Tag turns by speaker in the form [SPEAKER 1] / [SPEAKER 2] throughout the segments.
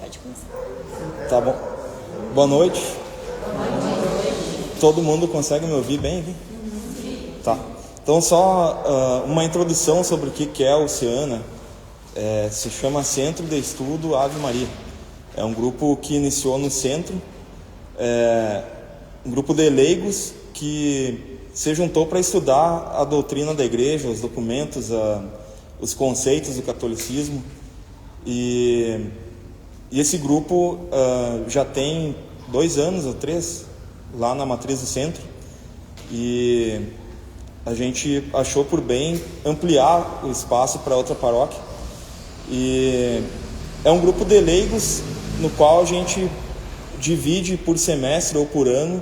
[SPEAKER 1] Pode começar.
[SPEAKER 2] Tá bom. Boa noite. Todo mundo consegue me ouvir bem aqui? Tá. Então, só uma introdução sobre o que é a Oceana. Se chama Centro de Estudo Ave Maria. É um grupo que iniciou no centro, um grupo de leigos que se juntou para estudar a doutrina da igreja, os documentos, os conceitos do catolicismo. E esse grupo já tem 2 anos ou 3 lá na matriz do centro, e a gente achou por bem ampliar o espaço para outra paróquia. E é um grupo de leigos no qual a gente divide por semestre ou por ano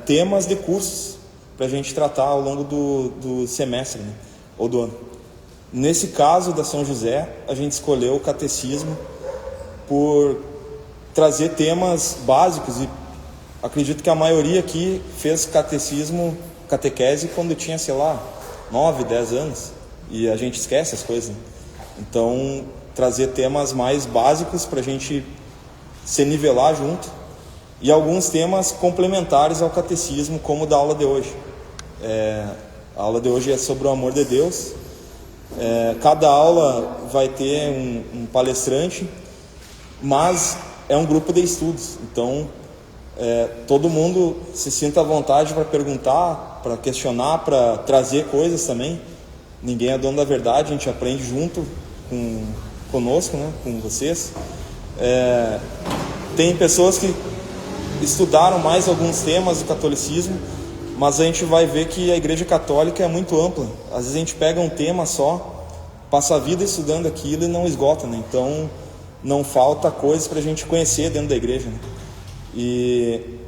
[SPEAKER 2] temas de cursos para a gente tratar ao longo do semestre, né, ou do ano. Nesse caso da São José, a gente escolheu o catecismo por trazer temas básicos, e acredito que a maioria aqui fez catequese quando tinha, 9, 10 anos, e a gente esquece as coisas, né? Então, trazer temas mais básicos para a gente se nivelar junto, e alguns temas complementares ao catecismo, como o da aula de hoje. A aula de hoje é sobre o amor de Deus. Cada aula vai ter um palestrante, mas é um grupo de estudos, então todo mundo se sinta à vontade para perguntar, para questionar, para trazer coisas também. Ninguém é dono da verdade, a gente aprende junto conosco, né, com vocês. Tem pessoas que estudaram mais alguns temas do catolicismo, mas a gente vai ver que a Igreja Católica é muito ampla. Às vezes a gente pega um tema só, passa a vida estudando aquilo e não esgota, né? Então não falta coisas para a gente conhecer dentro da igreja, né? E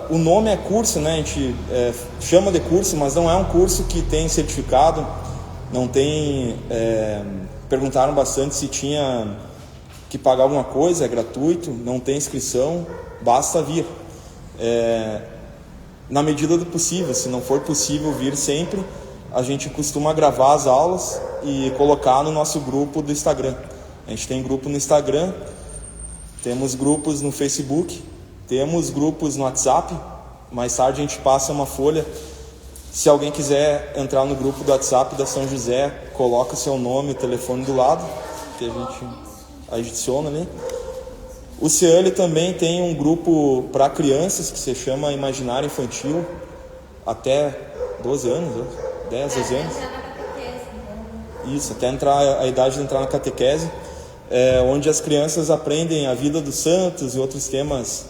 [SPEAKER 2] o nome é curso, né? A gente chama de curso, mas não é um curso que tem certificado, não tem... perguntaram bastante se tinha que pagar alguma coisa, é gratuito, não tem inscrição, basta vir. Na medida do possível, se não for possível vir sempre, a gente costuma gravar as aulas e colocar no nosso grupo do Instagram. A gente tem grupo no Instagram, temos grupos no Facebook, temos grupos no WhatsApp. Mais tarde a gente passa uma folha. Se alguém quiser entrar no grupo do WhatsApp da São José, coloca seu nome e telefone do lado, que a gente adiciona ali. O CEALI também tem um grupo para crianças que se chama Imaginário Infantil, até 12 anos, 10, 12 anos. Isso, até a idade de entrar na catequese, onde as crianças aprendem a vida dos santos e outros temas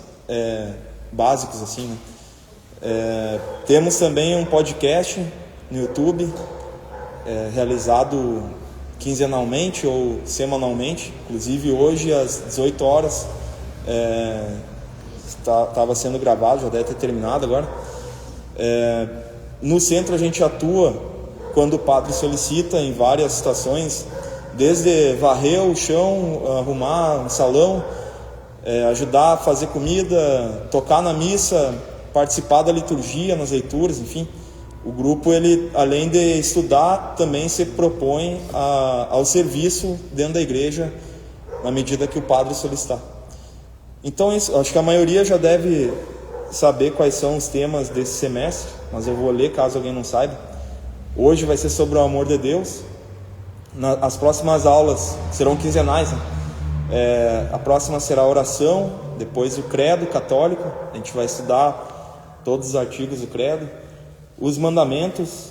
[SPEAKER 2] básicos, assim, né? Temos também um podcast no YouTube, realizado quinzenalmente ou semanalmente. Inclusive hoje às 18 horas estava sendo gravado, já deve ter terminado agora. No centro a gente atua quando o padre solicita, em várias situações, desde varrer o chão, arrumar um salão, ajudar a fazer comida, tocar na missa, participar da liturgia, nas leituras, enfim. O grupo, ele, além de estudar, também se propõe ao serviço dentro da igreja, na medida que o padre solicitar. Então, acho que a maioria já deve saber quais são os temas desse semestre, mas eu vou ler caso alguém não saiba. Hoje vai ser sobre o amor de Deus. As próximas aulas serão quinzenais, né? A próxima será a oração, depois o credo católico. A gente vai estudar todos os artigos do credo. Os mandamentos,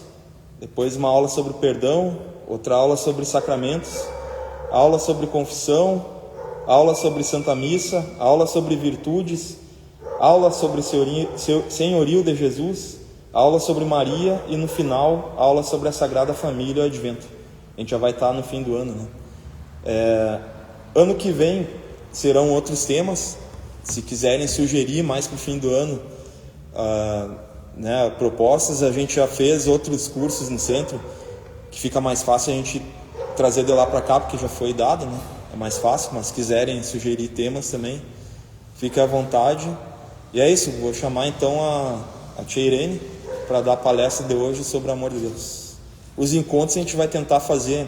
[SPEAKER 2] depois uma aula sobre o perdão, outra aula sobre sacramentos, aula sobre confissão, aula sobre Santa Missa, aula sobre virtudes, aula sobre senhorio de Jesus, aula sobre Maria e, no final, aula sobre a Sagrada Família e o Advento. A gente já vai estar no fim do ano, né? Ano que vem serão outros temas. Se quiserem sugerir mais para o fim do ano propostas, a gente já fez outros cursos no centro, que fica mais fácil a gente trazer de lá para cá, porque já foi dado, né? É mais fácil, mas se quiserem sugerir temas também, fique à vontade. E é isso, vou chamar então a tia Irene para dar a palestra de hoje sobre o amor de Deus. Os encontros a gente vai tentar fazer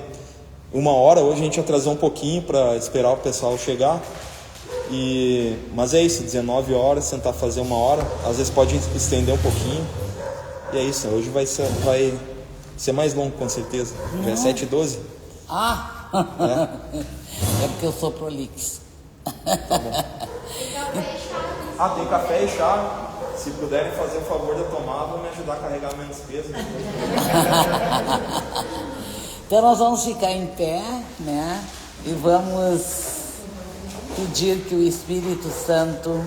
[SPEAKER 2] 1 hora. Hoje a gente atrasou um pouquinho para esperar o pessoal chegar. Mas é isso, 19 horas, tentar fazer 1 hora. Às vezes pode estender um pouquinho. E é isso, hoje vai ser mais longo, com certeza. Já é 7h12.
[SPEAKER 1] É porque eu sou prolixo.
[SPEAKER 2] Tá bom. Tem café e chá. Se puderem fazer o favor de tomar, vão me ajudar a carregar menos peso.
[SPEAKER 1] Então nós vamos ficar em pé, né? E vamos pedir que o Espírito Santo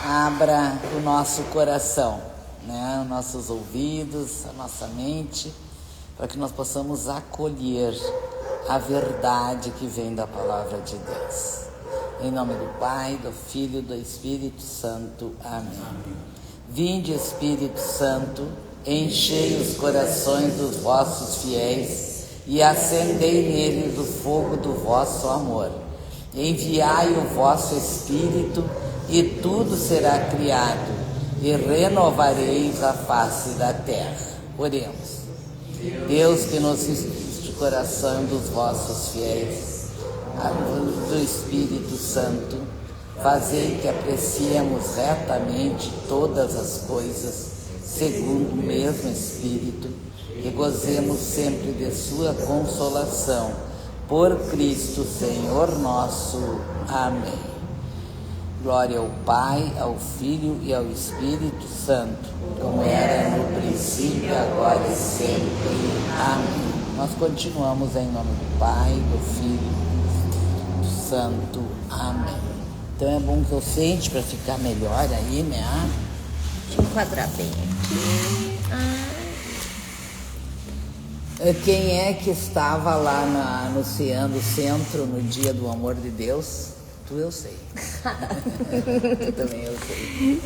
[SPEAKER 1] abra o nosso coração, né? Os nossos ouvidos, a nossa mente, para que nós possamos acolher a verdade que vem da palavra de Deus. Em nome do Pai, do Filho e do Espírito Santo. Amém. Vinde, Espírito Santo, enchei os corações dos vossos fiéis e acendei neles o fogo do vosso amor. Enviai o vosso Espírito e tudo será criado e renovareis a face da terra. Oremos. Deus, que nos instruíste o coração dos vossos fiéis, a luz do Espírito Santo, fazei que apreciemos retamente todas as coisas, segundo o mesmo Espírito, e gozemos sempre de sua consolação. Por Cristo, Senhor nosso. Amém. Glória ao Pai, ao Filho e ao Espírito Santo, como era no princípio, agora e sempre. Amém. Nós continuamos em nome do Pai, do Filho Santo. Amém. Então é bom que eu sente para ficar melhor aí, né?
[SPEAKER 3] Deixa eu enquadrar bem aqui.
[SPEAKER 1] Quem é que estava lá no Centro no dia do amor de Deus? Tu, eu sei. Tu também eu sei.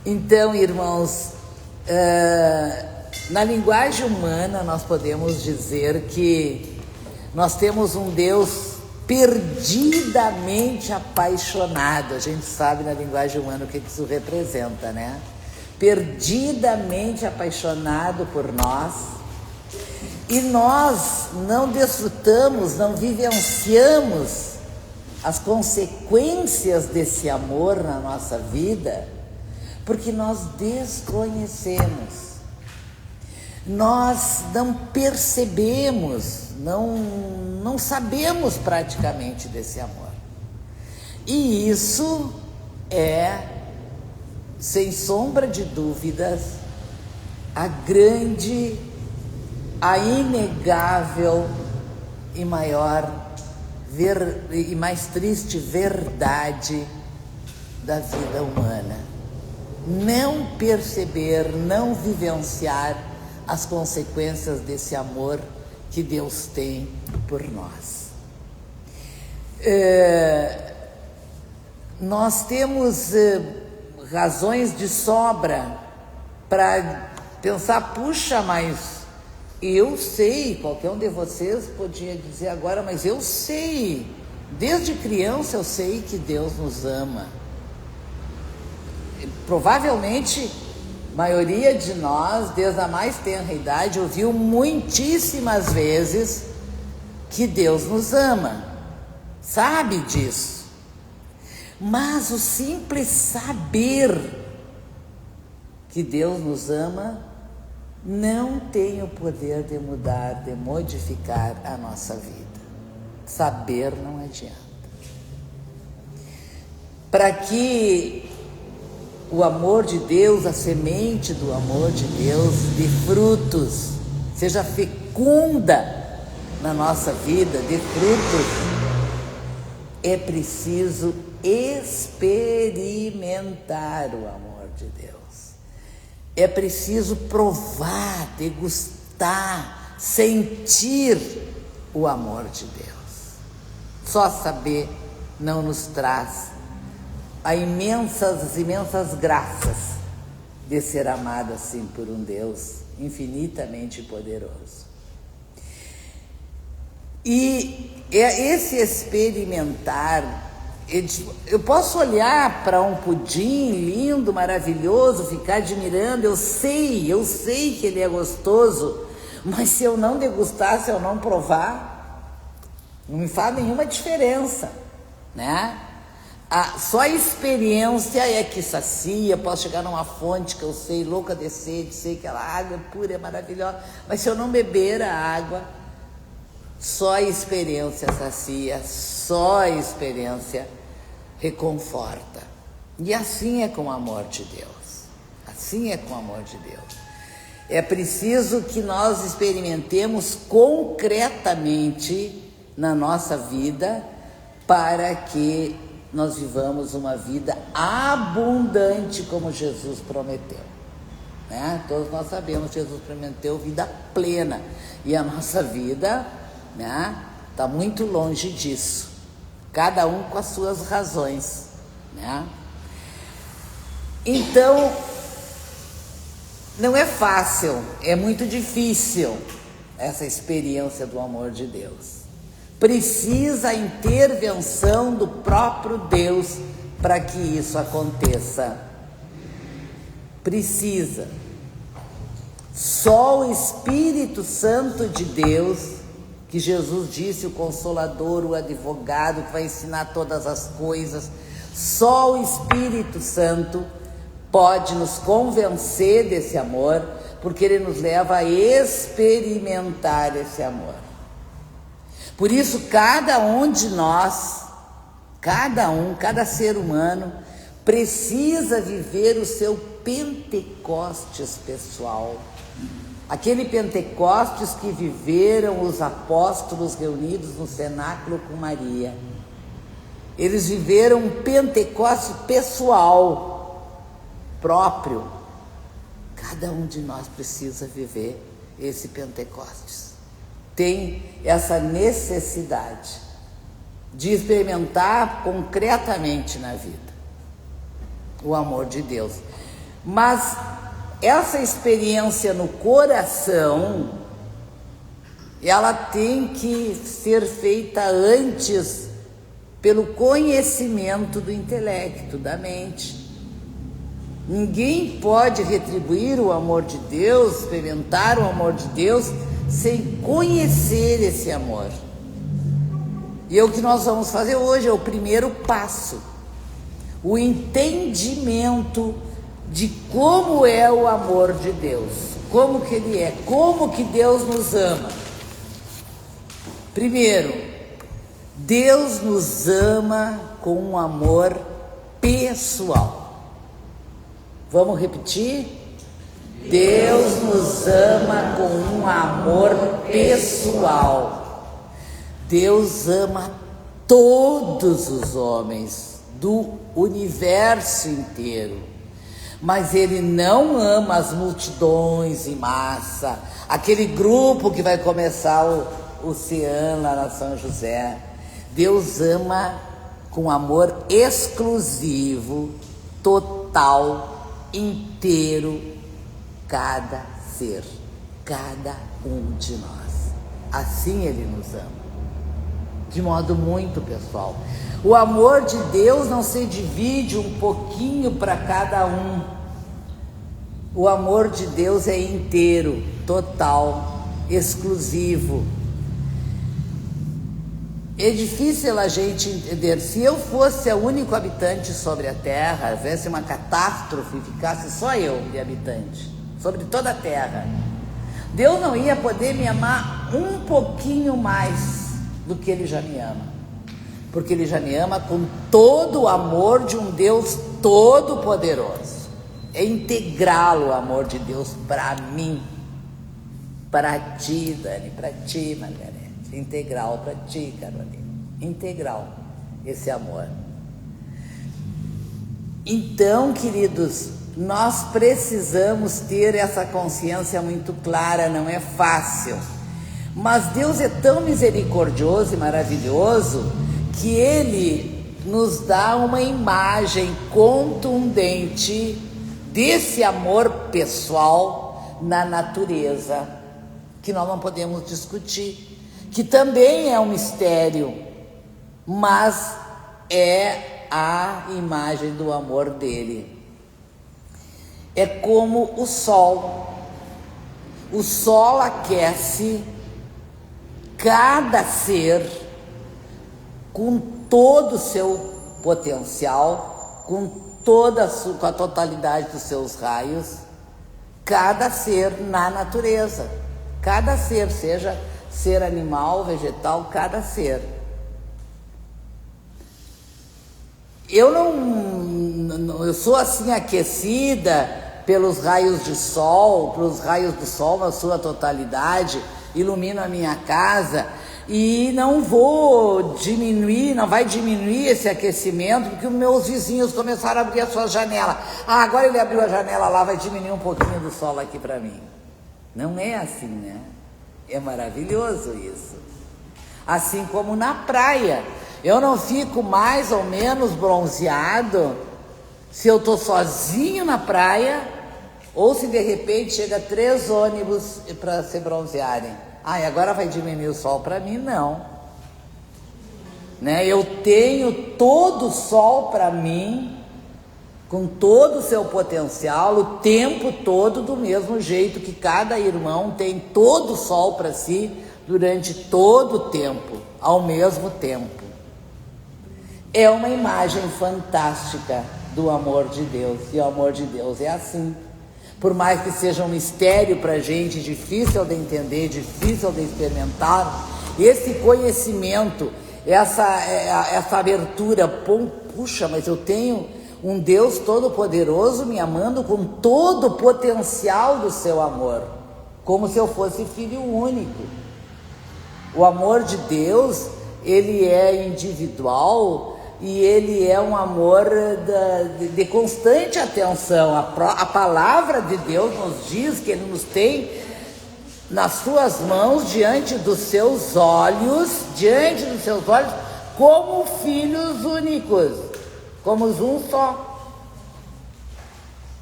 [SPEAKER 1] Então, irmãos, na linguagem humana nós podemos dizer que nós temos um Deus perdidamente apaixonado. A gente sabe na linguagem humana o que isso representa, né? Perdidamente apaixonado por nós. E nós não desfrutamos, não vivenciamos as consequências desse amor na nossa vida, porque nós desconhecemos. Nós não percebemos, não sabemos praticamente desse amor. E isso é, sem sombra de dúvidas, a inegável e maior e mais triste verdade da vida humana. Não perceber, não vivenciar as consequências desse amor que Deus tem por nós. Nós temos razões de sobra para pensar, puxa, mas eu sei, qualquer um de vocês podia dizer agora, mas eu sei, desde criança eu sei que Deus nos ama. Provavelmente a maioria de nós, desde a mais tenra idade, ouviu muitíssimas vezes que Deus nos ama, sabe disso. Mas o simples saber que Deus nos ama não tem o poder de mudar, de modificar a nossa vida. Saber não adianta. Para que o amor de Deus, a semente do amor de Deus, de frutos, seja fecunda na nossa vida, de frutos, é preciso experimentar o amor de Deus. É preciso provar, degustar, sentir o amor de Deus. Só saber não nos traz as imensas graças de ser amado assim por um Deus infinitamente poderoso. E esse experimentar, eu posso olhar para um pudim lindo, maravilhoso, ficar admirando, eu sei que ele é gostoso, Mas se eu não degustar, se eu não provar, não me faz nenhuma diferença, né? Só a experiência é que sacia. Posso chegar numa fonte que eu sei, louca de sede, sei que aquela água é pura, é maravilhosa, mas se eu não beber a água, só a experiência sacia, só a experiência reconforta. E assim é com o amor de Deus, assim é com o amor de Deus. É preciso que nós experimentemos concretamente na nossa vida para que nós vivamos uma vida abundante como Jesus prometeu, né? Todos nós sabemos que Jesus prometeu vida plena e a nossa vida, né, está muito longe disso, cada um com as suas razões, né? Então, não é fácil, é muito difícil essa experiência do amor de Deus. Precisa a intervenção do próprio Deus para que isso aconteça. Precisa. Só o Espírito Santo de Deus, que Jesus disse, o Consolador, o Advogado, que vai ensinar todas as coisas, só o Espírito Santo pode nos convencer desse amor, porque ele nos leva a experimentar esse amor. Por isso, cada um de nós, cada ser humano, precisa viver o seu Pentecostes pessoal. Aquele Pentecostes que viveram os apóstolos reunidos no cenáculo com Maria. Eles viveram um Pentecostes pessoal, próprio. Cada um de nós precisa viver esse Pentecostes. Tem essa necessidade de experimentar concretamente na vida o amor de Deus. Mas essa experiência no coração, ela tem que ser feita antes pelo conhecimento do intelecto, da mente. Ninguém pode retribuir o amor de Deus, experimentar o amor de Deus, sem conhecer esse amor. E o que nós vamos fazer hoje é o primeiro passo, o entendimento de como é o amor de Deus, como que ele é, como que Deus nos ama. Primeiro, Deus nos ama com um amor pessoal. Vamos repetir? Deus nos ama com um amor pessoal. Deus ama todos os homens do universo inteiro, mas Ele não ama as multidões em massa, aquele grupo que vai começar o Oceano lá na São José. Deus ama com amor exclusivo, total, inteiro, cada ser, cada um de nós. Assim Ele nos ama, de modo muito pessoal. O amor de Deus não se divide um pouquinho para cada um. O amor de Deus é inteiro, total, exclusivo. É difícil a gente entender. Se eu fosse o único habitante sobre a Terra, houvesse uma catástrofe, ficasse só eu de habitante sobre toda a Terra, Deus não ia poder me amar um pouquinho mais do que Ele já me ama, porque Ele já me ama com todo o amor de um Deus todo-poderoso. É integral o amor de Deus para mim, para ti, Dani, para ti, Margarete, integral para ti, Carolina, integral esse amor. Então, queridos, nós precisamos ter essa consciência muito clara. Não é fácil, mas Deus é tão misericordioso e maravilhoso que Ele nos dá uma imagem contundente desse amor pessoal na natureza, que nós não podemos discutir, que também é um mistério, mas é a imagem do amor dele. É como o sol. O sol aquece cada ser com todo o seu potencial, com a totalidade dos seus raios, cada ser na natureza, cada ser, seja ser animal, vegetal, cada ser. Eu sou assim aquecida pelos raios do sol na sua totalidade, ilumino a minha casa e não vai diminuir esse aquecimento porque os meus vizinhos começaram a abrir as suas janelas. Agora ele abriu a janela lá, vai diminuir um pouquinho do sol aqui para mim. Não é assim, né? É maravilhoso isso. Assim como na praia, eu não fico mais ou menos bronzeado se eu estou sozinho na praia ou se de repente chega 3 ônibus para se bronzearem. E agora vai diminuir o sol para mim? Não. Né? Eu tenho todo o sol para mim, com todo o seu potencial, o tempo todo, do mesmo jeito que cada irmão tem todo o sol para si, durante todo o tempo, ao mesmo tempo. É uma imagem fantástica do amor de Deus, e o amor de Deus é assim. Por mais que seja um mistério para a gente, difícil de entender, difícil de experimentar, esse conhecimento, essa abertura, puxa, mas eu tenho um Deus todo-poderoso me amando com todo o potencial do seu amor, como se eu fosse filho único. O amor de Deus, ele é individual e ele é um amor de constante atenção. A palavra de Deus nos diz que ele nos tem nas suas mãos, diante dos seus olhos, como filhos únicos, como um só.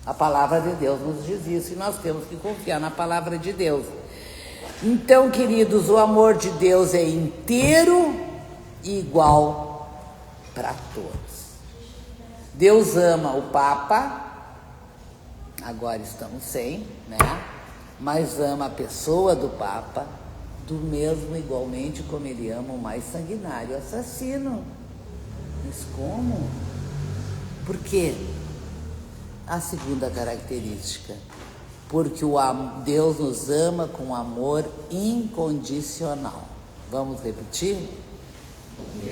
[SPEAKER 1] A palavra de Deus nos diz isso e nós temos que confiar na palavra de Deus. Então, queridos, o amor de Deus é inteiro e igual para todos. Deus ama o Papa, agora estamos sem, né? Mas ama a pessoa do Papa do mesmo, igualmente, como ele ama o mais sanguinário assassino. Mas como? Por quê? A segunda característica, porque Deus nos ama com amor incondicional. Vamos repetir?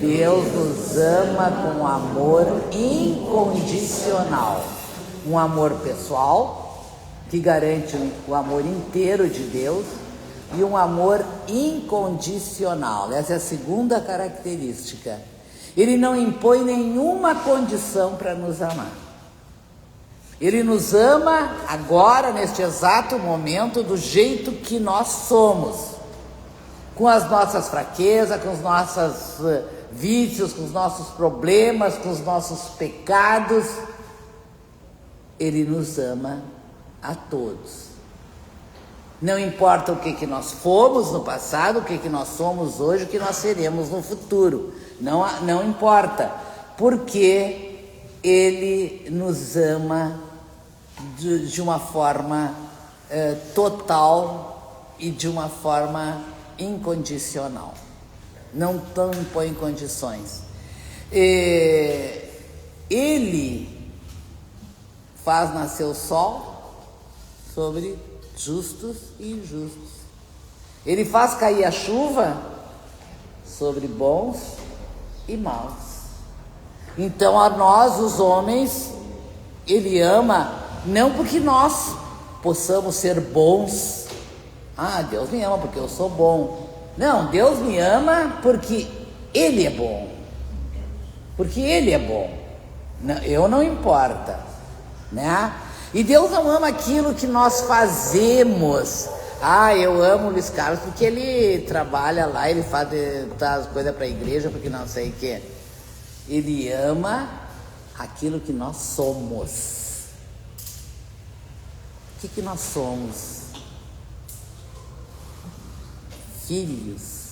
[SPEAKER 1] Deus nos ama com amor incondicional. Um amor pessoal, que garante o amor inteiro de Deus, e um amor incondicional. Essa é a segunda característica. Ele não impõe nenhuma condição para nos amar. Ele nos ama agora, neste exato momento, do jeito que nós somos, com as nossas fraquezas, com os nossos vícios, com os nossos problemas, com os nossos pecados. Ele nos ama a todos. Não importa o que nós fomos no passado, o que nós somos hoje, o que nós seremos no futuro. Não importa, porque Ele nos ama de uma forma total e de uma forma incondicional. Não impõe condições. Ele faz nascer o sol sobre justos e injustos. Ele faz cair a chuva sobre bons e maus. Então, a nós, os homens, Ele ama não porque nós possamos ser bons. Deus me ama porque eu sou bom. Não, Deus me ama porque Ele é bom. Porque Ele é bom. Eu não importa, né? E Deus não ama aquilo que nós fazemos. Eu amo o Luiz Carlos porque ele trabalha lá, ele faz as coisas para a igreja, porque não sei o que. Ele ama aquilo que nós somos. O que nós somos? Filhos.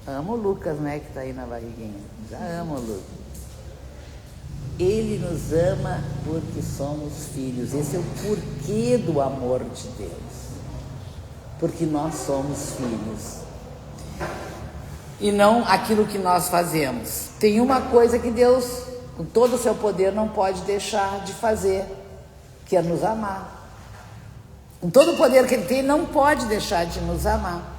[SPEAKER 1] Amo o Lucas, né, que está aí na barriguinha. Já amo o Lucas. Ele nos ama porque somos filhos. Esse é o porquê do amor de Deus. Porque nós somos filhos. E não aquilo que nós fazemos. Tem uma coisa que Deus, com todo o seu poder, não pode deixar de fazer, que é nos amar. Com todo o poder que Ele tem, não pode deixar de nos amar.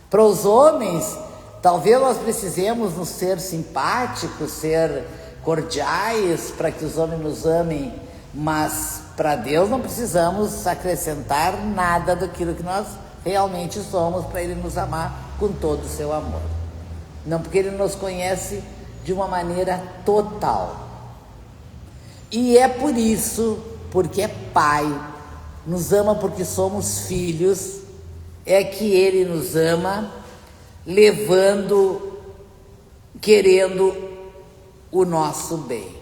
[SPEAKER 1] Para os homens, talvez nós precisemos nos ser simpáticos, ser cordiais, para que os homens nos amem, mas para Deus não precisamos acrescentar nada daquilo que nós realmente somos para Ele nos amar com todo o seu amor. Não, porque Ele nos conhece de uma maneira total. E é por isso, porque é Pai, nos ama porque somos filhos, é que Ele nos ama, querendo o nosso bem.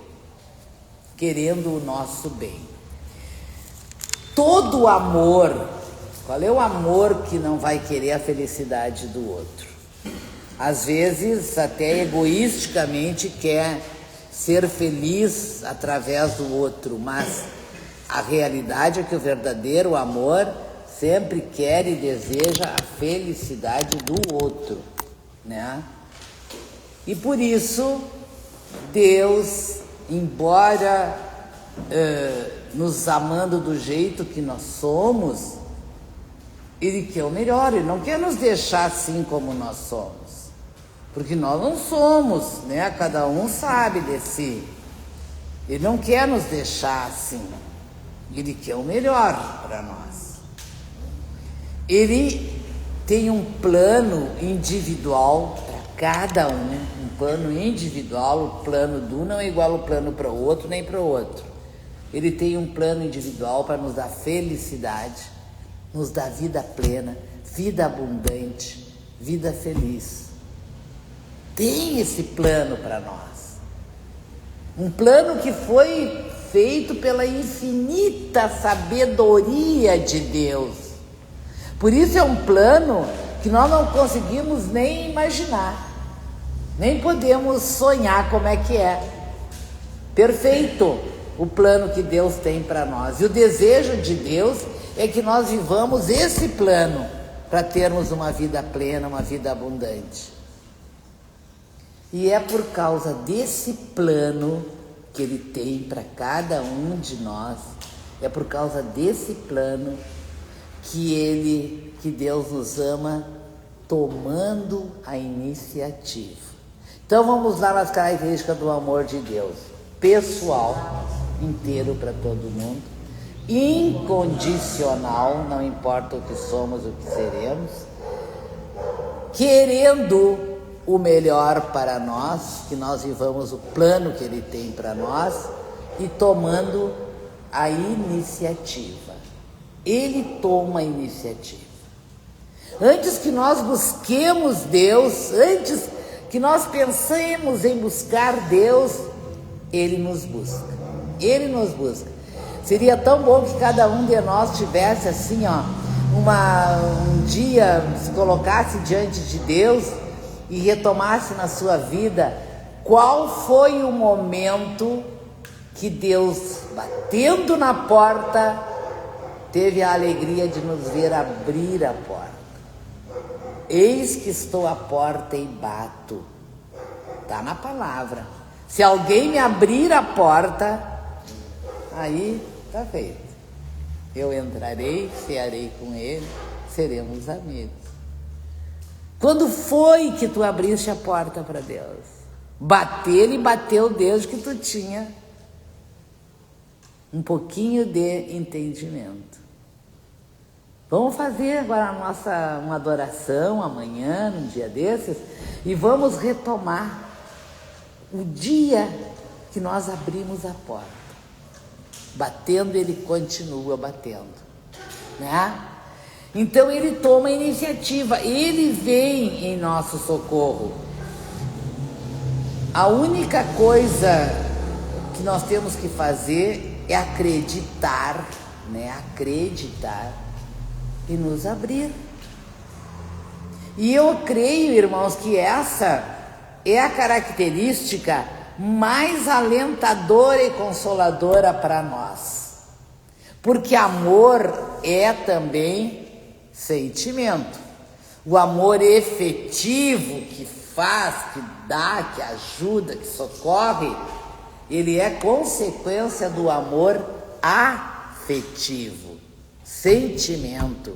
[SPEAKER 1] Querendo o nosso bem. Todo amor, qual é o amor que não vai querer a felicidade do outro? Às vezes, até egoisticamente, quer ser feliz através do outro, mas a realidade é que o verdadeiro amor sempre quer e deseja a felicidade do outro, né? E por isso, Deus, embora nos amando do jeito que nós somos, Ele quer o melhor, Ele não quer nos deixar assim como nós somos. Porque nós não somos, né? Cada um sabe de si. Ele não quer nos deixar assim. Ele quer o melhor para nós. Ele tem um plano individual para cada um plano individual. O plano do não é igual ao plano para o outro, nem para o outro. Ele tem um plano individual para nos dar felicidade, nos dar vida plena, vida abundante, vida feliz. Tem esse plano para nós. Um plano que foi feito pela infinita sabedoria de Deus. Por isso é um plano que nós não conseguimos nem imaginar, nem podemos sonhar como é que é. Perfeito o plano que Deus tem para nós. E o desejo de Deus é que nós vivamos esse plano para termos uma vida plena, uma vida abundante. E é por causa desse plano que Ele tem para cada um de nós, é por causa desse plano que Deus nos ama, tomando a iniciativa. Então vamos lá nas características do amor de Deus. Pessoal, inteiro para todo mundo. Incondicional, não importa o que somos, o que seremos. Querendo o melhor para nós, que nós vivamos o plano que Ele tem para nós, e tomando a iniciativa. Ele toma a iniciativa. Antes que nós busquemos Deus, antes que nós pensemos em buscar Deus, Ele nos busca. Ele nos busca. Seria tão bom que cada um de nós tivesse assim, um dia, se colocasse diante de Deus e retomasse na sua vida qual foi o momento que Deus, batendo na porta, teve a alegria de nos ver abrir a porta. Eis que estou à porta e bato. Está na palavra. Se alguém me abrir a porta, aí está feito. Eu entrarei, cearei com ele, seremos amigos. Quando foi que tu abriste a porta para Deus? Ele bateu desde que tu tinha um pouquinho de entendimento. Vamos fazer agora uma adoração amanhã, num dia desses, e vamos retomar o dia que nós abrimos a porta. Batendo, Ele continua batendo, né? Então Ele toma a iniciativa, Ele vem em nosso socorro. A única coisa que nós temos que fazer é acreditar, né? Acreditar e nos abrir. E eu creio, irmãos, que essa é a característica mais alentadora e consoladora para nós. Porque amor é também sentimento. O amor efetivo, que faz, que dá, que ajuda, que socorre, ele é consequência do amor afetivo, sentimento.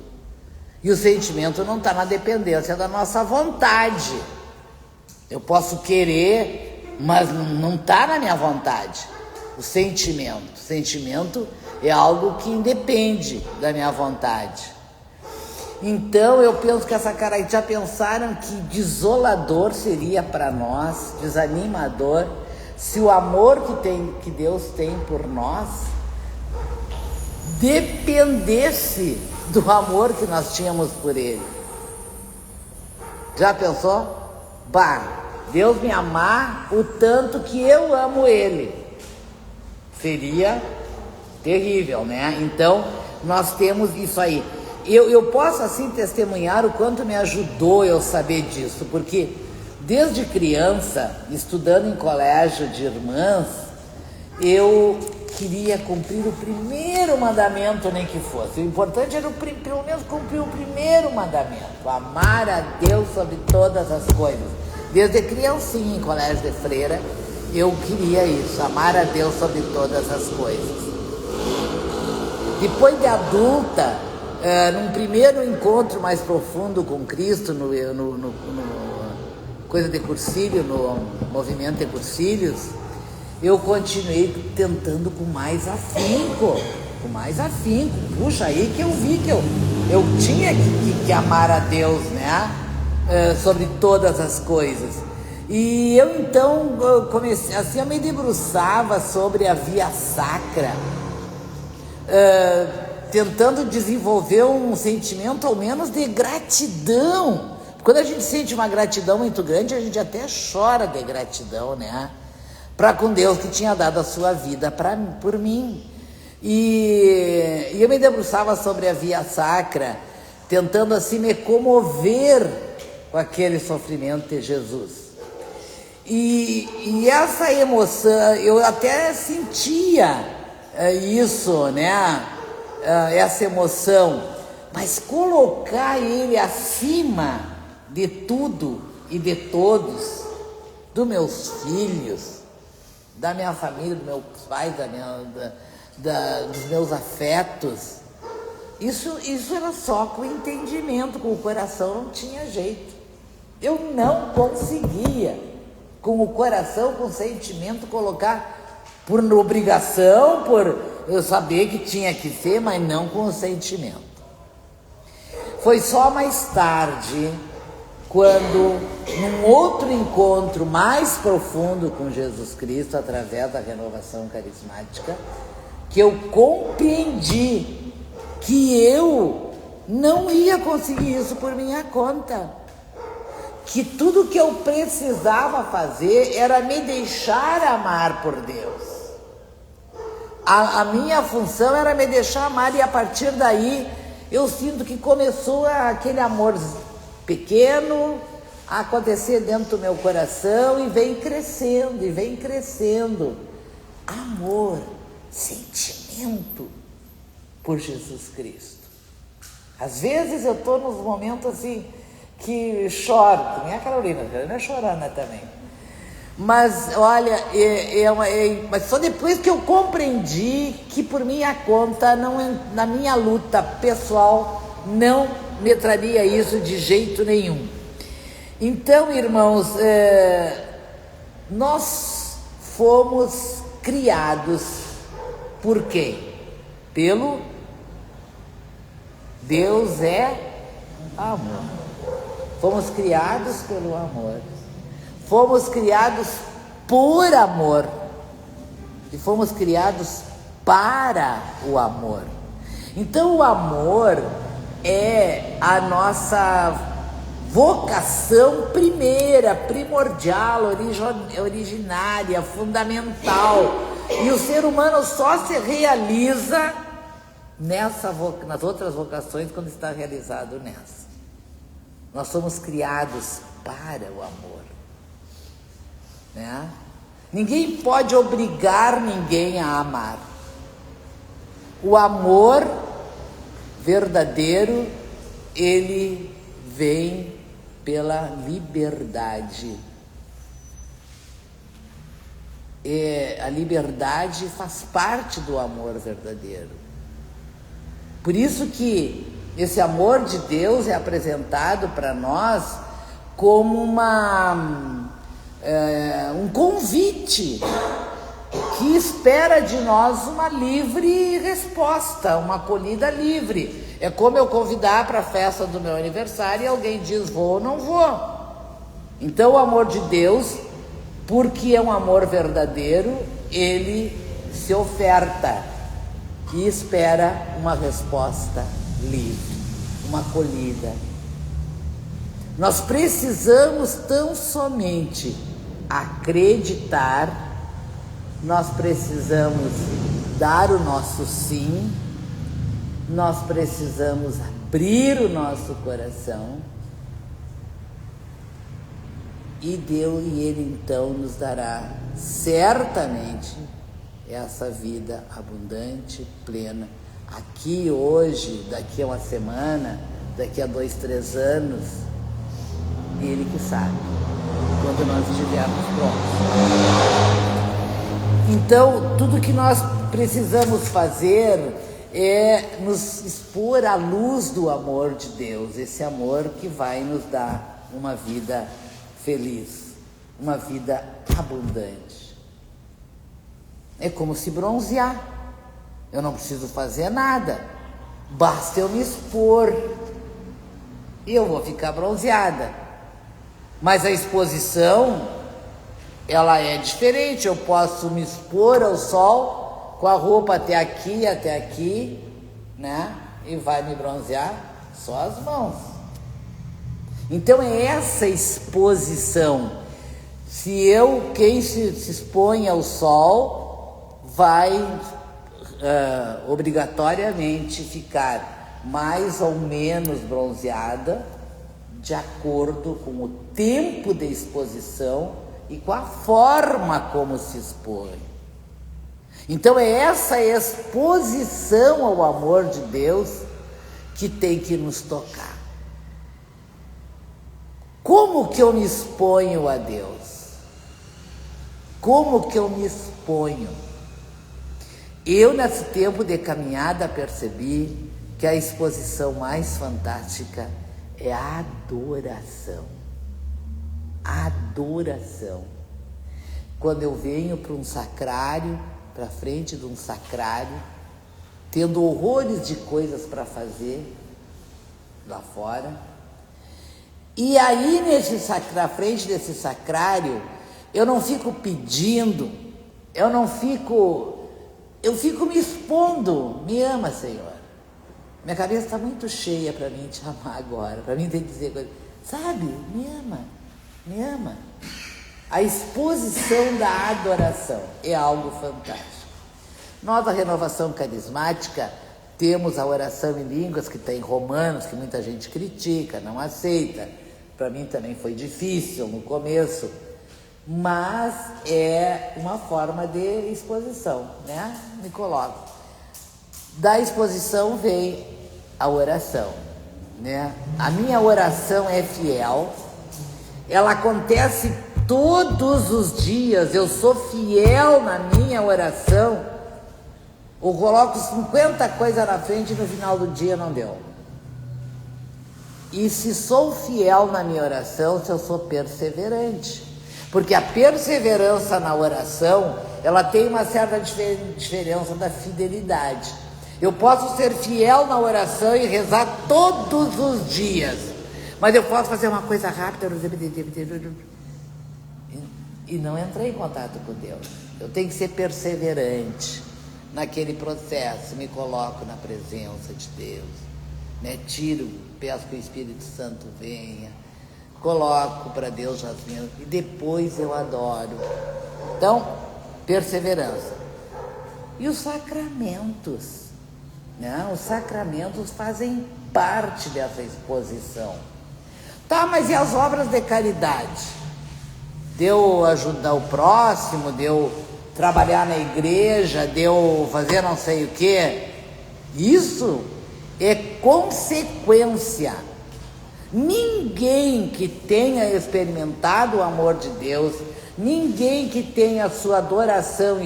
[SPEAKER 1] E o sentimento não está na dependência da nossa vontade. Eu posso querer, mas não está na minha vontade. O sentimento é algo que independe da minha vontade. Então eu penso que essa cara, já pensaram que desolador seria para nós, desanimador, se o amor que Deus tem por nós dependesse do amor que nós tínhamos por Ele? Já pensou? Deus me amar o tanto que eu amo Ele. Seria terrível, né? Então, nós temos isso aí. Eu posso, assim, testemunhar o quanto me ajudou eu saber disso, porque desde criança, estudando em colégio de irmãs, eu queria cumprir o primeiro mandamento, nem que fosse. O importante era pelo menos cumprir o primeiro mandamento, amar a Deus sobre todas as coisas. Desde criancinha, em colégio de freira, eu queria isso, amar a Deus sobre todas as coisas. Depois de adulta, num primeiro encontro mais profundo com Cristo, no coisa de Cursilho, no movimento de Cursilhos, eu continuei tentando com mais afinco. Puxa, aí que eu vi que eu tinha que amar a Deus, né? Sobre todas as coisas. E eu então comecei, assim, eu me debruçava sobre a via sacra, tentando desenvolver um sentimento ao menos de gratidão. Quando a gente sente uma gratidão muito grande, a gente até chora de gratidão, né? Para com Deus que tinha dado a sua vida por mim. E eu me debruçava sobre a via sacra, tentando assim me comover com aquele sofrimento de Jesus. E essa emoção, eu até sentia isso, né? Essa emoção, mas colocar Ele acima de tudo e de todos, dos meus filhos, da minha família, dos meus pais, dos meus afetos, isso era só com entendimento, com o coração não tinha jeito. Eu não conseguia, com o coração, com o sentimento, colocar por obrigação, por eu saber que tinha que ser, mas não com o sentimento. Foi só mais tarde, quando, num outro encontro mais profundo com Jesus Cristo, através da renovação carismática, que eu compreendi que eu não ia conseguir isso por minha conta. Que tudo que eu precisava fazer era me deixar amar por Deus. A minha função era me deixar amar, e a partir daí eu sinto que começou aquele amor pequeno a acontecer dentro do meu coração e vem crescendo. Amor, sentimento por Jesus Cristo. Às vezes eu estou nos momentos assim que choro, que nem a Carolina é chorona também. Mas olha, mas só depois que eu compreendi que por minha conta, na minha luta pessoal, não me traria isso de jeito nenhum. Então, irmãos, nós fomos criados por quem? Pelo Deus é amor. Fomos criados pelo amor. Fomos criados por amor. E fomos criados para o amor. Então o amor é a nossa vocação primeira, primordial, originária, fundamental. E o ser humano só se realiza nas outras vocações quando está realizado nessa. Nós somos criados para o amor, né? Ninguém pode obrigar ninguém a amar. O amor verdadeiro, ele vem pela liberdade. A liberdade faz parte do amor verdadeiro. Por isso que esse amor de Deus é apresentado para nós como um convite que espera de nós uma livre resposta, uma acolhida livre. É como eu convidar para a festa do meu aniversário e alguém diz vou ou não vou. Então o amor de Deus, porque é um amor verdadeiro, ele se oferta e espera uma resposta livre, uma acolhida. Nós precisamos tão somente acreditar, nós precisamos dar o nosso sim, nós precisamos abrir o nosso coração e Ele então nos dará certamente essa vida abundante, plena, aqui hoje, daqui a uma semana, daqui a 2, 3 anos, Ele que sabe, quando nós estivermos prontos. Então, tudo que nós precisamos fazer é nos expor à luz do amor de Deus, esse amor que vai nos dar uma vida feliz, uma vida abundante. É como se bronzear. Eu não preciso fazer nada, basta eu me expor e eu vou ficar bronzeada. Mas a exposição, ela é diferente. Eu posso me expor ao sol com a roupa até aqui, né? E vai me bronzear só as mãos. Então é essa exposição. Quem se expõe ao sol vai obrigatoriamente ficar mais ou menos bronzeada de acordo com o tempo de exposição e com a forma como se expõe. Então é essa exposição ao amor de Deus que tem que nos tocar. Como que eu me exponho a Deus? Como que eu me exponho? Eu, nesse tempo de caminhada, percebi que a exposição mais fantástica é a adoração. A adoração. Quando eu venho para um sacrário, para frente de um sacrário, tendo horrores de coisas para fazer lá fora, e aí na frente desse sacrário, eu não fico pedindo, eu fico me expondo. Me ama, Senhor. Minha cabeça está muito cheia para mim te amar agora, para mim ter que dizer coisas. Sabe, me ama, me ama. A exposição da adoração é algo fantástico. Nós, da Renovação Carismática, temos a oração em línguas que tem Romanos, que muita gente critica, não aceita. Para mim também foi difícil no começo, mas é uma forma de exposição, né? Me coloco. Da exposição vem a oração, né? A minha oração é fiel, ela acontece todos os dias, eu sou fiel na minha oração. Eu coloco 50 coisas na frente e no final do dia não deu. E se sou fiel na minha oração, se eu sou perseverante. Porque a perseverança na oração, ela tem uma certa diferença da fidelidade. Eu posso ser fiel na oração e rezar todos os dias, mas eu posso fazer uma coisa rápida e não entrar em contato com Deus. Eu tenho que ser perseverante naquele processo, me coloco na presença de Deus, né? Peço que o Espírito Santo venha, coloco para Deus as minhas, e depois eu adoro. Então, perseverança. E os sacramentos, né? Os sacramentos fazem parte dessa exposição. Tá, mas e as obras de caridade? de eu ajudar o próximo, de eu trabalhar na igreja, de eu fazer não sei o quê. Isso é consequência. Ninguém que tenha experimentado o amor de Deus, ninguém que tenha a sua adoração,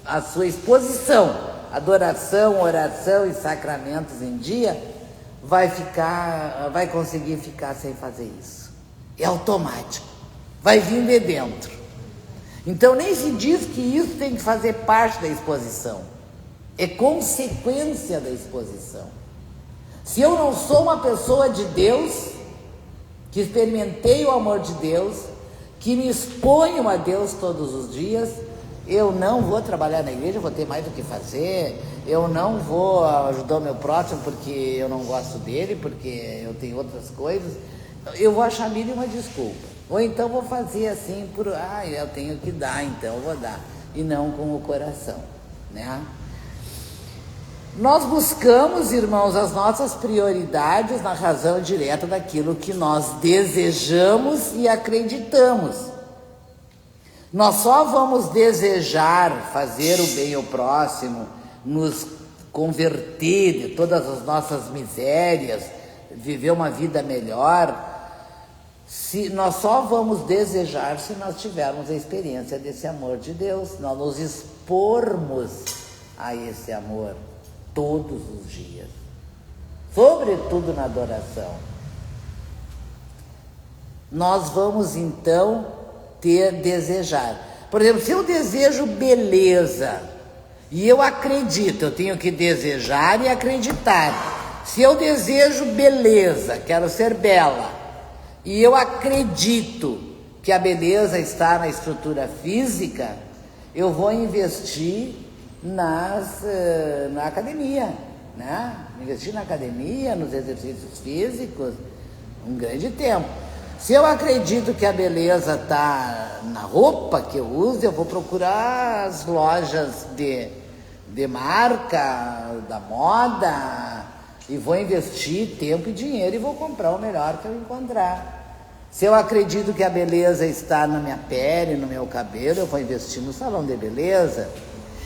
[SPEAKER 1] a sua exposição, adoração, oração e sacramentos em dia, vai conseguir ficar sem fazer isso. É automático, vai vir de dentro. Então nem se diz que isso tem que fazer parte da exposição, é consequência da exposição. Se eu não sou uma pessoa de Deus, que experimentei o amor de Deus, que me exponho a Deus todos os dias, eu não vou trabalhar na igreja, vou ter mais do que fazer, eu não vou ajudar o meu próximo porque eu não gosto dele, porque eu tenho outras coisas, eu vou achar mil e uma desculpa. Ou então vou fazer assim, eu tenho que dar, então eu vou dar, e não com o coração, né? Nós buscamos, irmãos, as nossas prioridades na razão direta daquilo que nós desejamos e acreditamos. Nós só vamos desejar fazer o bem ao próximo, nos converter de todas as nossas misérias, viver uma vida melhor. Nós só vamos desejar se nós tivermos a experiência desse amor de Deus, nós nos expormos a esse amor todos os dias, sobretudo na adoração. Nós vamos então desejar. Por exemplo, se eu desejo beleza e eu acredito, eu tenho que desejar e acreditar. Se eu desejo beleza, quero ser bela, e eu acredito que a beleza está na estrutura física, eu vou investir na academia, né? Investir na academia, nos exercícios físicos, um grande tempo. Se eu acredito que a beleza está na roupa que eu uso, eu vou procurar as lojas de marca, da moda, e vou investir tempo e dinheiro e vou comprar o melhor que eu encontrar. Se eu acredito que a beleza está na minha pele, no meu cabelo, eu vou investir no salão de beleza.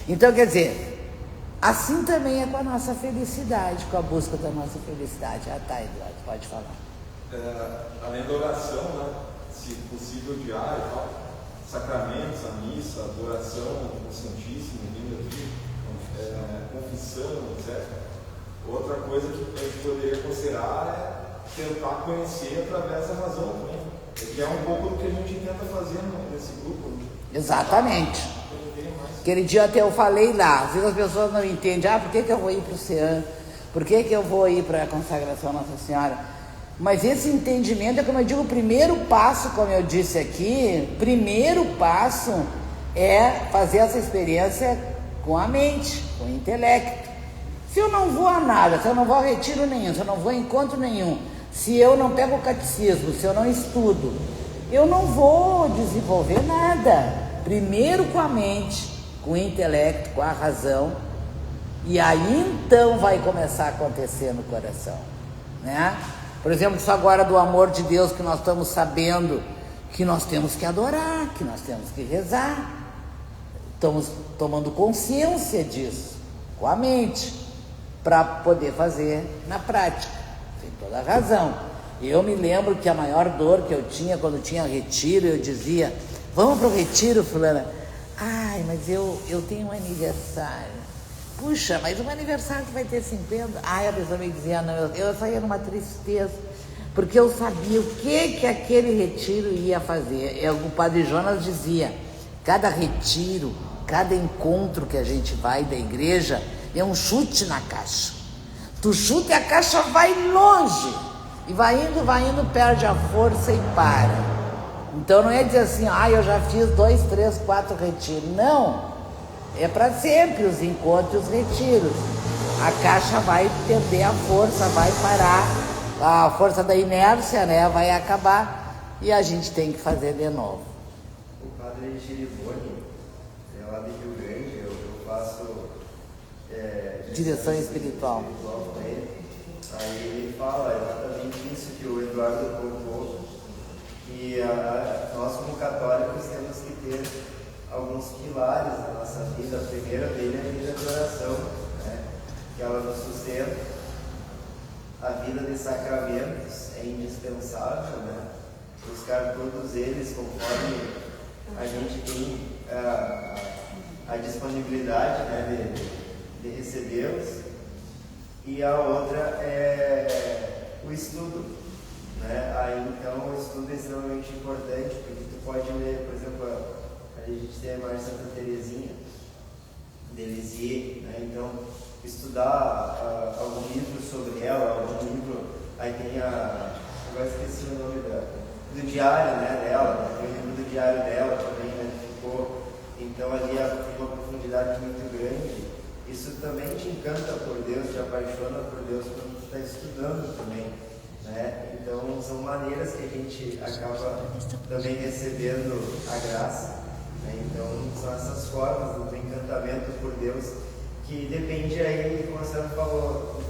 [SPEAKER 1] Então, quer dizer, assim também é com a nossa felicidade, com a busca da nossa felicidade. Tá, Eduardo, pode falar.
[SPEAKER 2] Além da oração, né, se possível diário e tal, sacramentos, a missa, adoração ao Santíssimo, confissão, etc. Outra coisa que a gente poderia considerar é tentar conhecer através da razão também, que é um pouco do que a gente tenta fazer nesse grupo. Né?
[SPEAKER 1] Exatamente. Aquele dia até eu falei lá, às vezes as pessoas não entendem, por que eu vou ir para o CEAN? Por que eu vou ir para a consagração à Nossa Senhora? Mas esse entendimento é, como eu digo, o primeiro passo, como eu disse aqui, primeiro passo é fazer essa experiência com a mente, com o intelecto. Se eu não vou a nada, se eu não vou a retiro nenhum, se eu não vou a encontro nenhum, se eu não pego o catecismo, se eu não estudo, eu não vou desenvolver nada. Primeiro com a mente, com o intelecto, com a razão, e aí então vai começar a acontecer no coração, né? Por exemplo, isso agora do amor de Deus que nós estamos sabendo que nós temos que adorar, que nós temos que rezar. Estamos tomando consciência disso com a mente para poder fazer na prática. Tem toda a razão. Eu me lembro que a maior dor que eu tinha quando tinha retiro, eu dizia, vamos para o retiro, fulana? Ai, mas eu tenho um aniversário. Puxa, mas um aniversário que vai ter 50. Ai, a pessoa me dizia, não, eu saía numa tristeza, porque eu sabia o que aquele retiro ia fazer. O Padre Jonas dizia, cada retiro, cada encontro que a gente vai da igreja, é um chute na caixa. Tu chuta e a caixa vai longe, e vai indo, perde a força e para. Então não é dizer assim, eu já fiz 2, 3, 4 retiros. Não. É para sempre os encontros e os retiros. A caixa vai perder a força, vai parar, a força da inércia, né, vai acabar e a gente tem que fazer de novo.
[SPEAKER 4] O padre Girivone, lá de Rio Grande, eu faço
[SPEAKER 1] direção espiritual
[SPEAKER 4] com ele. Aí ele fala exatamente isso que o Eduardo colocou, E nós, como católicos, temos que ter alguns pilares na nossa vida. A primeira dele é a vida de oração, né? Que ela nos sustenta. A vida de sacramentos é indispensável, né? Buscar todos eles conforme a gente tem a disponibilidade, né, de recebê-los. E a outra é o estudo, né? Aí, então, o estudo é extremamente importante, porque tu pode ler, por exemplo, a gente tem a Maria Santa Teresinha de Lisieux, né? Então, estudar algum livro sobre ela, algum livro, aí tem agora esqueci o nome do diário, né, dela, tem o livro do diário dela também, né, ficou, então ali tem uma profundidade muito grande. Isso também te encanta por Deus, te apaixona por Deus quando tu está estudando também, né? Então são maneiras que a gente acaba também recebendo a graça, né? Então são essas formas do encantamento por Deus, que depende aí, como você falou,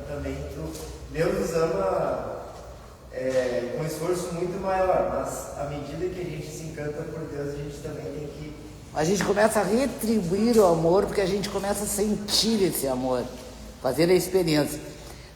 [SPEAKER 4] também Deus nos ama com um esforço muito maior, mas à medida que a gente se encanta por Deus, a gente também tem que...
[SPEAKER 1] A gente começa a retribuir o amor, porque a gente começa a sentir esse amor, fazer a experiência.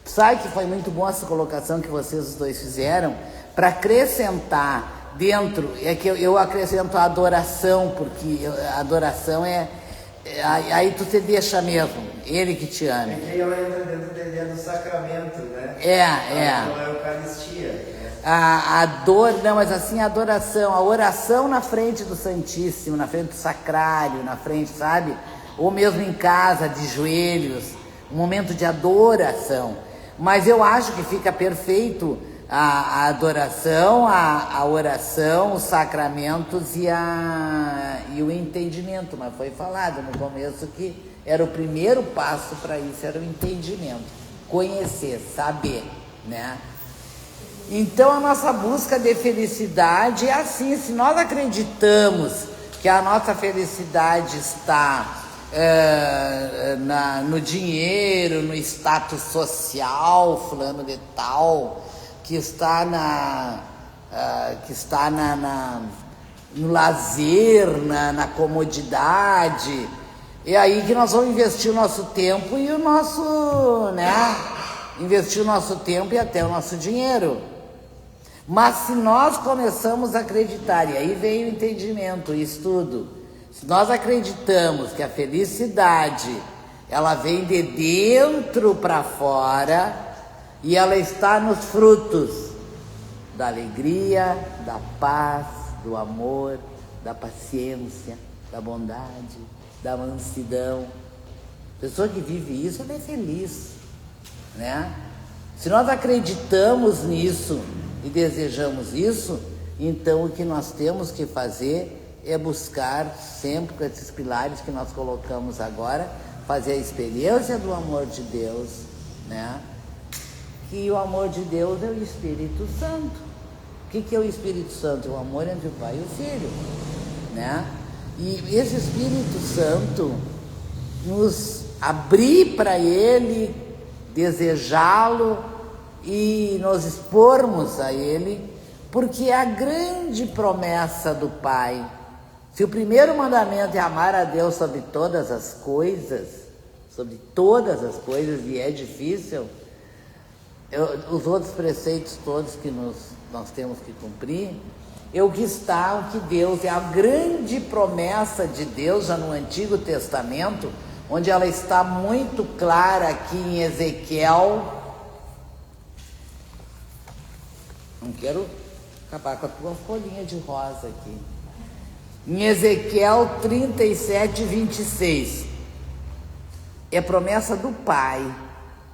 [SPEAKER 1] Sabe que foi muito bom essa colocação que vocês os dois fizeram, para acrescentar dentro, é que eu acrescento a adoração, porque a adoração aí tu te deixa mesmo, ele que te ama.
[SPEAKER 4] E aí ela entra dentro do sacramento, né? Então é a Eucaristia, né?
[SPEAKER 1] A dor, não, mas assim, a adoração, a oração na frente do Santíssimo, na frente do Sacrário, na frente, sabe? Ou mesmo em casa, de joelhos, um momento de adoração. Mas eu acho que fica perfeito a adoração, a oração, os sacramentos e o entendimento. Mas foi falado no começo que era o primeiro passo para isso, era o entendimento. Conhecer, saber, né? Então a nossa busca de felicidade é assim, se nós acreditamos que a nossa felicidade está no dinheiro, no status social, fulano de tal, que está no lazer, na comodidade, é aí que nós vamos investir o nosso tempo e o nosso, né? Investir o nosso tempo e até o nosso dinheiro. Mas se nós começamos a acreditar, e aí vem o entendimento, o estudo, se nós acreditamos que a felicidade, ela vem de dentro para fora, e ela está nos frutos da alegria, da paz, do amor, da paciência, da bondade, da mansidão. A pessoa que vive isso, ela é feliz, né? Se nós acreditamos nisso e desejamos isso, então o que nós temos que fazer é buscar sempre com esses pilares que nós colocamos agora, fazer a experiência do amor de Deus, né? Que o amor de Deus é o Espírito Santo. O que é o Espírito Santo? É o amor entre o Pai e o Filho, né? E esse Espírito Santo nos abrir para Ele, desejá-lo e nos expormos a Ele, porque é a grande promessa do Pai. Se o primeiro mandamento é amar a Deus sobre todas as coisas, e é difícil, os outros preceitos todos que nós temos que cumprir, o que Deus, é a grande promessa de Deus já no Antigo Testamento, onde ela está muito clara aqui em Ezequiel. Não quero acabar com a tua folhinha de rosa aqui. Em Ezequiel 37, 26. É promessa do Pai,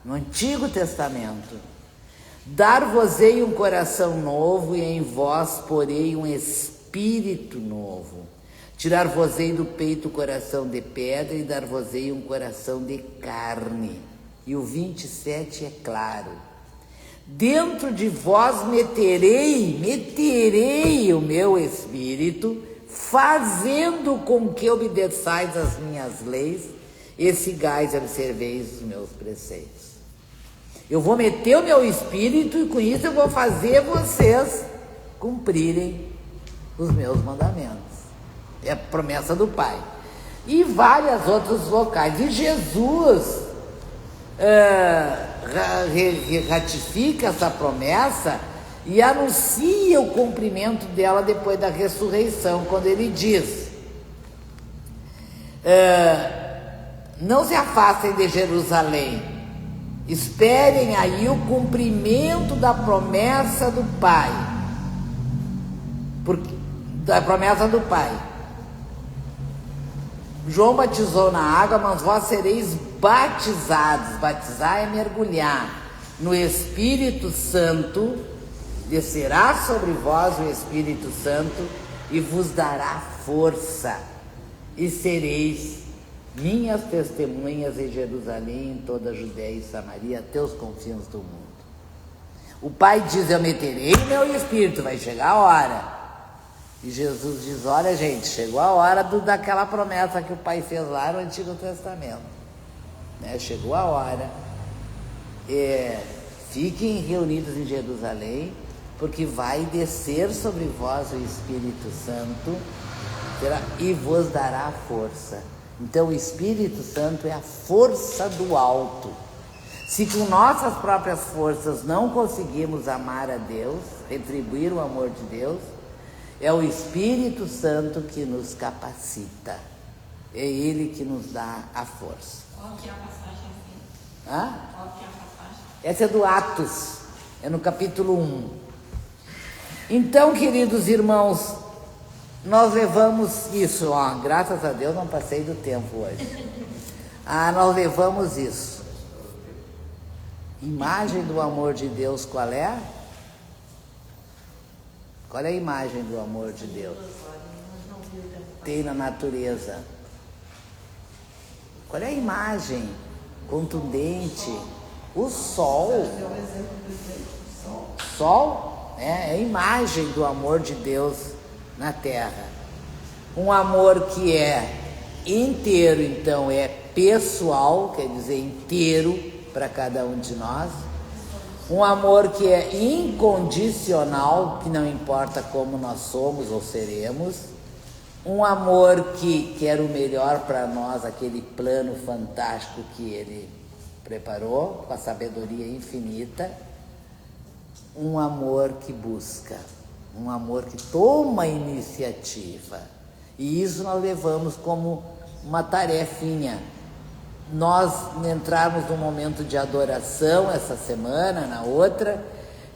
[SPEAKER 1] no Antigo Testamento. Dar-vos-ei um coração novo, e em vós porei um espírito novo. Tirar-vos-ei do peito o coração de pedra, e dar-vos-ei um coração de carne. E o 27 é claro. Dentro de vós meterei o meu espírito, fazendo com que obedeçais as minhas leis, e sigais e observeis os meus preceitos. Eu vou meter o meu espírito, e com isso eu vou fazer vocês cumprirem os meus mandamentos. É a promessa do Pai. E vários outros locais. E Jesus ratifica essa promessa e anuncia o cumprimento dela depois da ressurreição, quando ele diz: não se afastem de Jerusalém, esperem aí o cumprimento da promessa do Pai. Da promessa do Pai. João batizou na água, mas vós sereis batizados. Batizar é mergulhar no Espírito Santo. Descerá sobre vós o Espírito Santo e vos dará força, e sereis minhas testemunhas em Jerusalém, em toda a Judéia e Samaria, até os confins do mundo. O Pai diz: eu meterei meu Espírito, vai chegar a hora. E Jesus diz: olha, gente, chegou a hora daquela promessa que o Pai fez lá no Antigo Testamento, né? Chegou a hora. Fiquem reunidos em Jerusalém, porque vai descer sobre vós o Espírito Santo e vos dará força. Então o Espírito Santo é a força do alto. Se com nossas próprias forças não conseguimos amar a Deus, retribuir o amor de Deus, é o Espírito Santo que nos capacita. É Ele que nos dá a força.
[SPEAKER 5] Qual que é a passagem assim?
[SPEAKER 1] Hã?
[SPEAKER 5] Qual que é a passagem?
[SPEAKER 1] Essa é do Atos, é no capítulo 1. Então, queridos irmãos, nós levamos isso, graças a Deus não passei do tempo hoje. Nós levamos isso. Imagem do amor de Deus, qual é? Qual é a imagem do amor de Deus? Tem na natureza. Qual é a imagem contundente? O sol. Sol é a imagem do amor de Deus na terra. Um amor que é inteiro, então é pessoal, quer dizer inteiro para cada um de nós. Um amor que é incondicional, que não importa como nós somos ou seremos. Um amor que quer o melhor para nós, aquele plano fantástico que Ele preparou, com a sabedoria infinita. Um amor que busca, um amor que toma iniciativa. E isso nós levamos como uma tarefinha. Nós entrarmos num momento de adoração essa semana, na outra,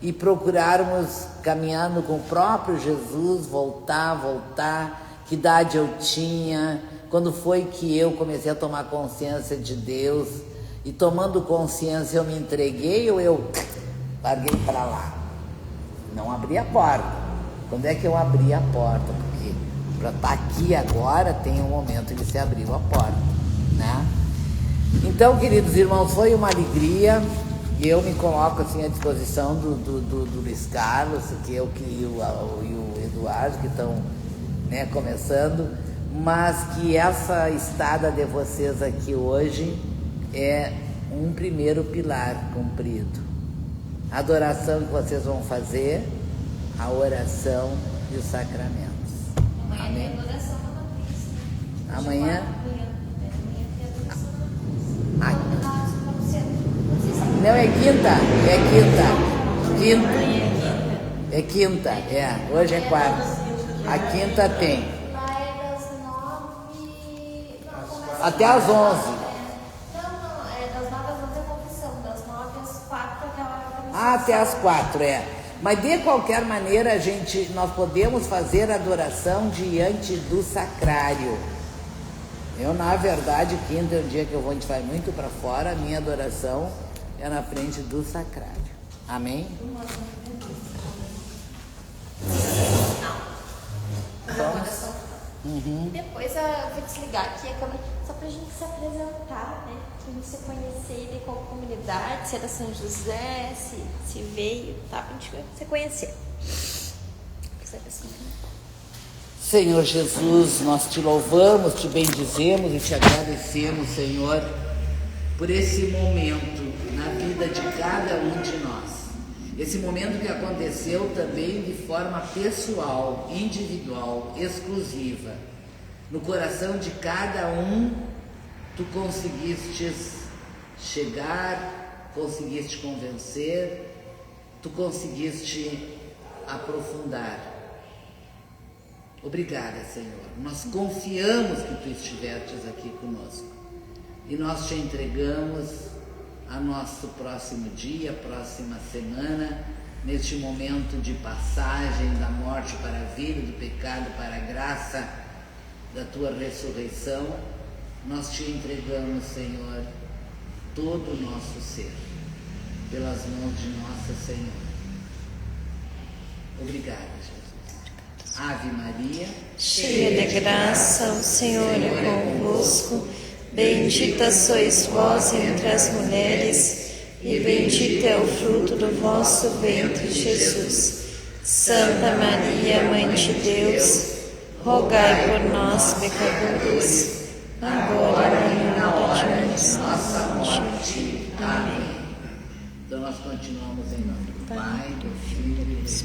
[SPEAKER 1] e procurarmos, caminhando com o próprio Jesus, voltar, que idade eu tinha, quando foi que eu comecei a tomar consciência de Deus, e tomando consciência eu me entreguei ou eu larguei para lá? Não abri a porta. Quando é que eu abri a porta? Porque para estar aqui agora tem um momento em que se abriu a porta, né? Então, queridos irmãos, foi uma alegria, e eu me coloco assim à disposição do Luiz Carlos, que eu e o Eduardo, que estão, né, começando, mas que essa estada de vocês aqui hoje é um primeiro pilar cumprido. A adoração que vocês vão fazer, a oração e os sacramentos.
[SPEAKER 3] Amanhã
[SPEAKER 1] Amém?
[SPEAKER 3] tem adoração na matriz, né?
[SPEAKER 1] Amanhã? Não, é quinta. É quinta, hoje é quarta. A quinta tem.
[SPEAKER 3] Lá é das 9...
[SPEAKER 1] Até às 11.
[SPEAKER 3] Não, é das 9 às 11 é confissão, das 9 às 4 até a hora da missa.
[SPEAKER 1] Até às 4, Mas de qualquer maneira, nós podemos fazer adoração diante do sacrário. Eu, na verdade, quinta é o dia que a gente vai muito para fora, a minha adoração é na frente do sacrário. Amém?
[SPEAKER 3] Adoração. Depois eu vou desligar aqui a câmera, só pra gente se apresentar, né? Pra gente se conhecer de qual comunidade, se é da São José, se veio, tá? Pra gente se conhecer.
[SPEAKER 1] Senhor Jesus, nós te louvamos, te bendizemos e te agradecemos, Senhor, por esse momento na vida de cada um de nós. Esse momento que aconteceu também de forma pessoal, individual, exclusiva. No coração de cada um, tu conseguiste chegar, conseguiste convencer, tu conseguiste aprofundar. Obrigada, Senhor. Nós confiamos que tu estivestes aqui conosco e nós te entregamos a nosso próximo dia, próxima semana, neste momento de passagem da morte para a vida, do pecado para a graça, da tua ressurreição. Nós te entregamos, Senhor, todo o nosso ser, pelas mãos de Nossa Senhora. Obrigada, Jesus. Ave Maria,
[SPEAKER 3] cheia de graça, o Senhor é convosco. Bendita sois vós entre as mulheres, e bendito é o fruto do vosso ventre, Jesus. Santa Maria, Mãe de Deus, rogai por nós, pecadores, agora e na hora de nossa morte. Amém.
[SPEAKER 1] Então nós continuamos em nome do Pai, do Filho e do Espírito.